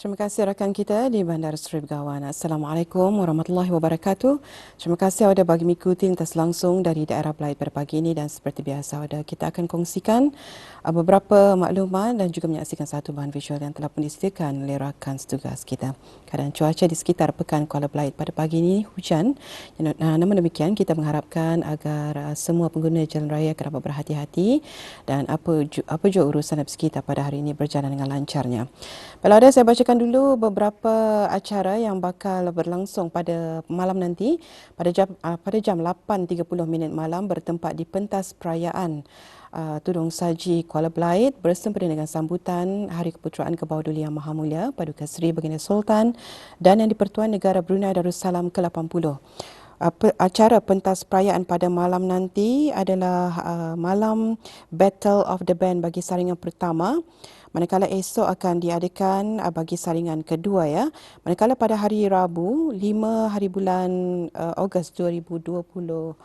Terima kasih rakan kita di Bandar Seri Begawan. Assalamualaikum warahmatullahi wabarakatuh. Terima kasih awak bagi mengikuti lintas langsung dari daerah Belait pada pagi ini, dan seperti biasa kita akan kongsikan beberapa maklumat dan juga menyaksikan satu bahan visual yang telah pun disediakan oleh rakan setugas kita. Keadaan cuaca di sekitar Pekan Kuala Belait pada pagi ini hujan. Namun demikian kita mengharapkan agar semua pengguna jalan raya akan dapat berhati-hati dan apa juga urusan di sekitar pada hari ini berjalan dengan lancarnya. Kalau ada, saya bacakan dulu beberapa acara yang bakal berlangsung pada malam nanti pada jam 8.30 malam bertempat di pentas perayaan Tudung Saji Kuala Belait bersempena dengan sambutan Hari Keputeraan ke bawah Duli Yang Maha Mulia Paduka Seri Baginda Sultan dan Yang di-Pertuan Negara Brunei Darussalam ke-80. Acara pentas perayaan pada malam nanti adalah malam Battle of the Band bagi saringan pertama. Manakala esok akan diadakan bagi saringan kedua ya. Manakala pada hari Rabu 5 hari bulan Ogos 2026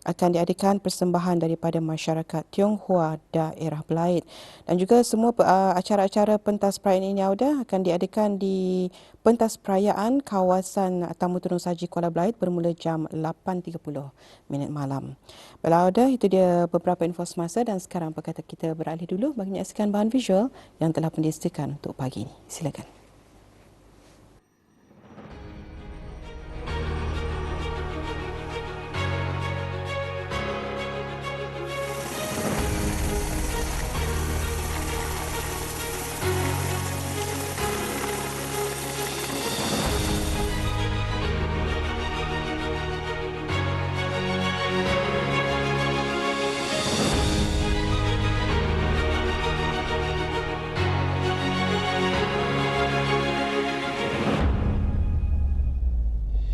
akan diadakan persembahan daripada masyarakat Tionghoa daerah Belait. Dan juga semua acara-acara pentas perayaan ini akan diadakan di pentas perayaan kawasan Tamu Tudung Saji Kuala Belait bermula jam 8.30 malam. Baiklah, itu dia beberapa info semasa, dan sekarang perkata kita beralih dulu bagi menyaksikan bahan visual yang telah pun disediakan untuk pagi ini. Silakan.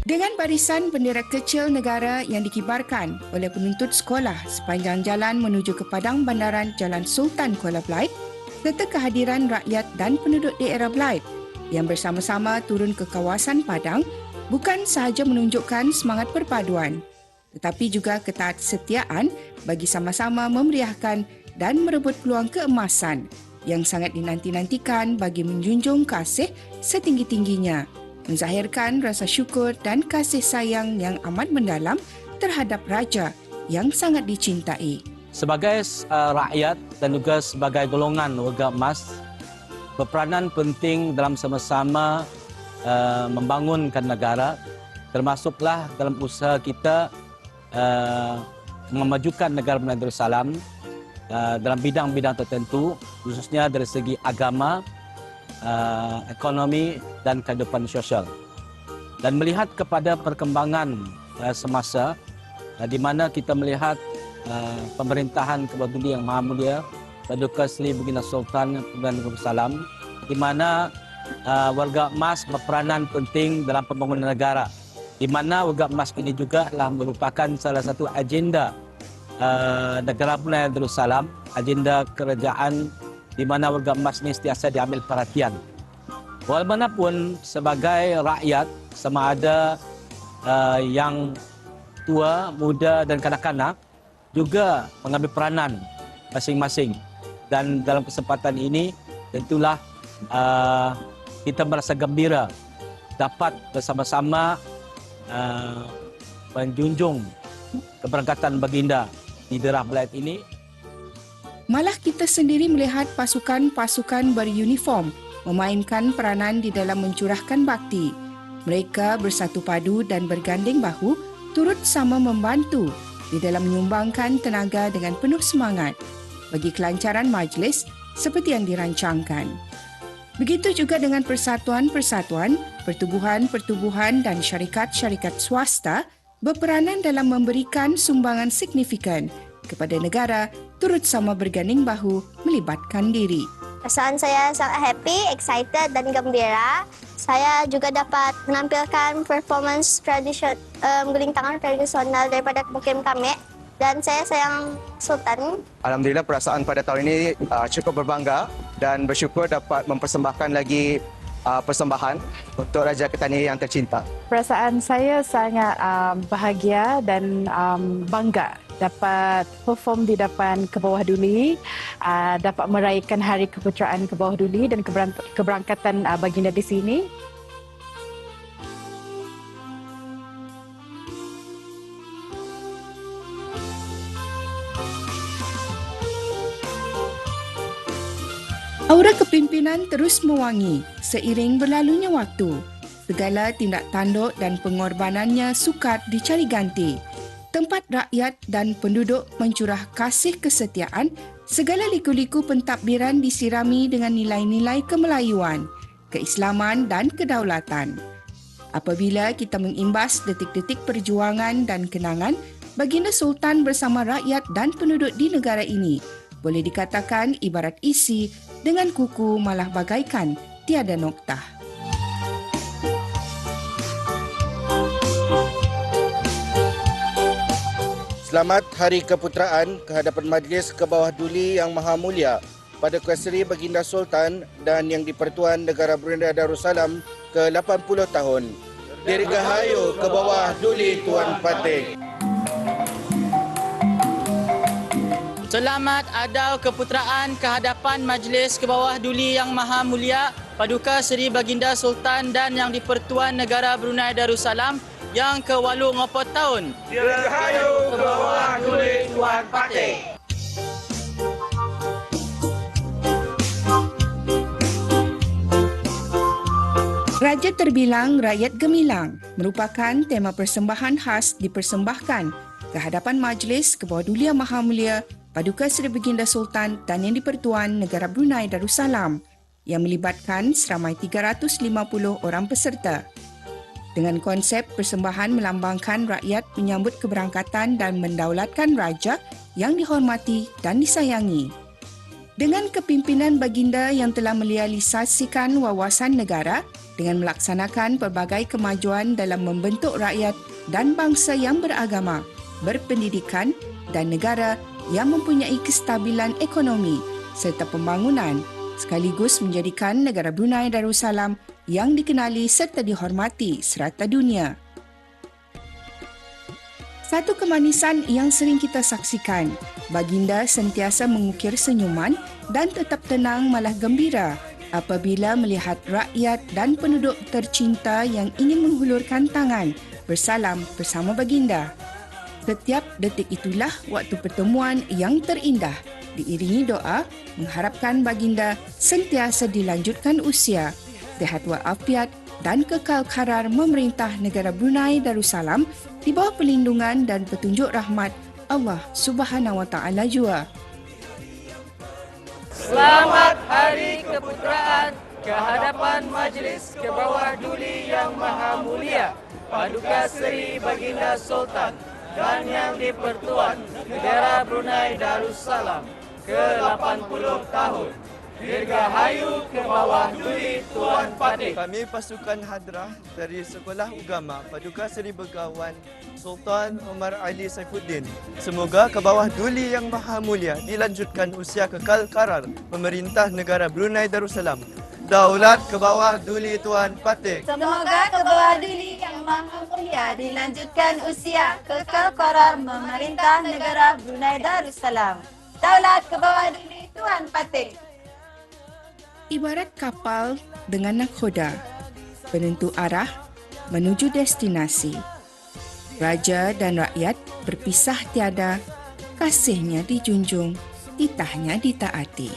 Dengan barisan bendera kecil negara yang dikibarkan oleh penuntut sekolah sepanjang jalan menuju ke Padang Bandaran Jalan Sultan Kuala Belait, serta kehadiran rakyat dan penduduk daerah Belait yang bersama-sama turun ke kawasan Padang bukan sahaja menunjukkan semangat perpaduan, tetapi juga ketaat-setiaan bagi sama-sama memeriahkan dan merebut peluang keemasan yang sangat dinanti-nantikan bagi menjunjung kasih setinggi-tingginya, menzahirkan rasa syukur dan kasih sayang yang amat mendalam terhadap raja yang sangat dicintai. Sebagai rakyat dan juga sebagai golongan warga emas, berperanan penting dalam sama-sama membangunkan negara, termasuklah dalam usaha kita memajukan negara Brunei Darussalam dalam bidang-bidang tertentu, khususnya dari segi agama, ekonomi dan kehidupan sosial. Dan melihat kepada perkembangan semasa di mana kita melihat pemerintahan Kebawah Duli Yang Maha Mulia Paduka Seri Baginda Sultan dan Darussalam, di mana warga emas berperanan penting dalam pembangunan negara, di mana warga emas ini juga telah merupakan salah satu agenda negara Brunei Darussalam, agenda kerajaan, di mana warga emas ini sentiasa diambil perhatian. Walaupun sebagai rakyat, sama ada yang tua, muda dan kanak-kanak juga mengambil peranan masing-masing. Dan dalam kesempatan ini tentulah kita merasa gembira dapat bersama-sama menjunjung keberangkatan baginda di daerah Belait ini. Malah kita sendiri melihat pasukan-pasukan beruniform memainkan peranan di dalam mencurahkan bakti. Mereka bersatu padu dan berganding bahu turut sama membantu di dalam menyumbangkan tenaga dengan penuh semangat bagi kelancaran majlis seperti yang dirancangkan. Begitu juga dengan persatuan-persatuan, pertubuhan-pertubuhan dan syarikat-syarikat swasta berperanan dalam memberikan sumbangan signifikan kepada negara, turut sama berganding bahu melibatkan diri. Perasaan saya sangat happy, excited dan gembira. Saya juga dapat menampilkan performance gelintangan tradisional daripada Mukim Kamek, dan saya sayang Sultan. Alhamdulillah, perasaan pada tahun ini cukup berbangga dan bersyukur dapat mempersembahkan lagi persembahan untuk Raja Ketani yang tercinta. Perasaan saya sangat bahagia dan bangga dapat perform di depan Ke Bawah Duli, dapat meraihkan Hari Keputeraan Ke Bawah Duli dan keberangkatan baginda di sini. Aura kepimpinan terus mewangi seiring berlalunya waktu. Segala tindak tanduk dan pengorbanannya sukar dicari ganti. Tempat rakyat dan penduduk mencurah kasih kesetiaan, segala liku-liku pentadbiran disirami dengan nilai-nilai kemelayuan, keislaman dan kedaulatan. Apabila kita mengimbas detik-detik perjuangan dan kenangan, baginda Sultan bersama rakyat dan penduduk di negara ini boleh dikatakan ibarat isi dengan kuku malah bagaikan tiada noktah. Selamat Hari Keputeraan ke hadapan Majlis Ke Bawah Duli Yang Maha Mulia pada Kuasari Baginda Sultan dan Yang di-Pertuan Negara Brunei Darussalam ke-80 tahun. Dirgahayu Ke Bawah Duli Tuan Patih. Selamat Adau Keputeraan ke hadapan Majlis Ke Bawah Duli Yang Maha Mulia Paduka Seri Baginda Sultan dan Yang di-Pertuan Negara Brunei Darussalam yang ke-80 tahun. Dirgahayu Ke Bawah Duli Tuan Patih. Raja terbilang, rakyat gemilang merupakan tema persembahan khas dipersembahkan ke hadapan Majlis Ke Bawah Duli Yang Maha Mulia Paduka Seri Baginda Sultan dan Yang di-Pertuan Negara Brunei Darussalam yang melibatkan seramai 350 orang peserta. Dengan konsep persembahan melambangkan rakyat menyambut keberangkatan dan mendaulatkan raja yang dihormati dan disayangi. Dengan kepimpinan baginda yang telah merealisasikan wawasan negara dengan melaksanakan pelbagai kemajuan dalam membentuk rakyat dan bangsa yang beragama, berpendidikan dan negara yang mempunyai kestabilan ekonomi serta pembangunan, sekaligus menjadikan negara Brunei Darussalam yang dikenali serta dihormati serata dunia. Satu kemanisan yang sering kita saksikan, baginda sentiasa mengukir senyuman dan tetap tenang malah gembira apabila melihat rakyat dan penduduk tercinta yang ingin menghulurkan tangan bersalam bersama baginda. Setiap detik itulah waktu pertemuan yang terindah, diiringi doa mengharapkan baginda sentiasa dilanjutkan usia, sihat walafiat dan kekal karar memerintah negara Brunei Darussalam di bawah perlindungan dan petunjuk rahmat Allah Subhanahu Wa Taala jua. Selamat Hari Keputeraan ke hadapan Majlis Ke Bawah Duli Yang Maha Mulia Paduka Seri Baginda Sultan dan Yang di-Pertuan Negara Brunei Darussalam ke-80 tahun. Dirgahayu Ke Bawah Duli Tuan Patih. Kami pasukan Hadrah dari Sekolah Ugama Paduka Seri Begawan Sultan Omar Ali Saifuddin. Semoga Ke Bawah Duli Yang Maha Mulia dilanjutkan usia kekal karar memerintah negara Brunei Darussalam. Daulat Ke Bawah Duli Tuan Patih. Semoga Ke Bawah Duli Yang Maha Mulia dilanjutkan usia kekal karar memerintah negara Brunei Darussalam. Daulat Ke Bawah Duli Tuan Patih. Ibarat kapal dengan nakhoda, penentu arah menuju destinasi. Raja dan rakyat berpisah tiada, kasihnya dijunjung, titahnya ditaati.